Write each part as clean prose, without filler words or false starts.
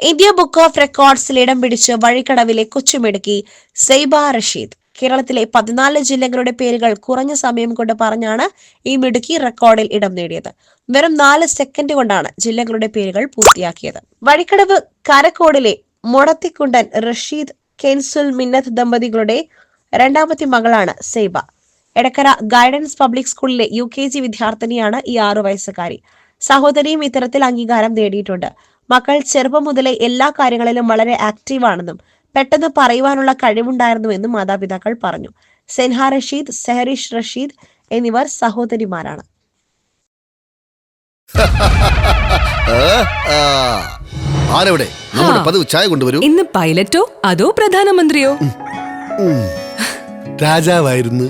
India book of റെക്കോർഡ്സിൽ ഇടം പിടിച്ച് വഴിക്കടവിലെ കൊച്ചുമിടുക്കി സൈബ റഷീദ്. കേരളത്തിലെ 14 ജില്ലകളുടെ പേരുകൾ കുറഞ്ഞ സമയം കൊണ്ട് പറഞ്ഞാണ് ഈ മിടുക്കി റെക്കോർഡിൽ ഇടം നേടിയത്. വെറും 4 സെക്കൻഡ് കൊണ്ടാണ് ജില്ലകളുടെ പേരുകൾ പൂർത്തിയാക്കിയത്. വഴിക്കടവ് കാരക്കോടിലെ മൊടത്തിക്കുണ്ടൻ റഷീദ് കെൻസുൽ മിന്നത്ത് ദമ്പതികളുടെ രണ്ടാമത്തെ മകളാണ് സൈബ. എടക്കര ഗൈഡൻസ് പബ്ലിക് സ്കൂളിലെ UKG വിദ്യാർത്ഥിനിയാണ് ഈ 6 വയസ്സുകാരി. സഹോദരിയും ഇത്തരത്തിൽ അംഗീകാരം നേടിയിട്ടുണ്ട്. മക്കൾ ചെറുപ്പം മുതലേ എല്ലാ കാര്യങ്ങളിലും വളരെ ആക്റ്റീവാണെന്നും പെട്ടെന്ന് പറയുവാനുള്ള കഴിവുണ്ടായിരുന്നുവെന്നും മാതാപിതാക്കൾ പറഞ്ഞു. സെൻഹ റഷീദ്, സെഹറിഷ് റഷീദ് എന്നിവർ സഹോദരിമാരാണ്. ഇന്ന് പൈലറ്റോ അതോ പ്രധാനമന്ത്രിയോ? രാജാവായിരുന്നു.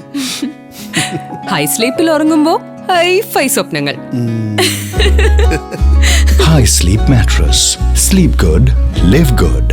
ഹൈ സ്ലീപ്പിൽ ഉറങ്ങുമ്പോ ഹൈ സ്വപ്നങ്ങൾ. High Sleep Mattress. Sleep good, live good.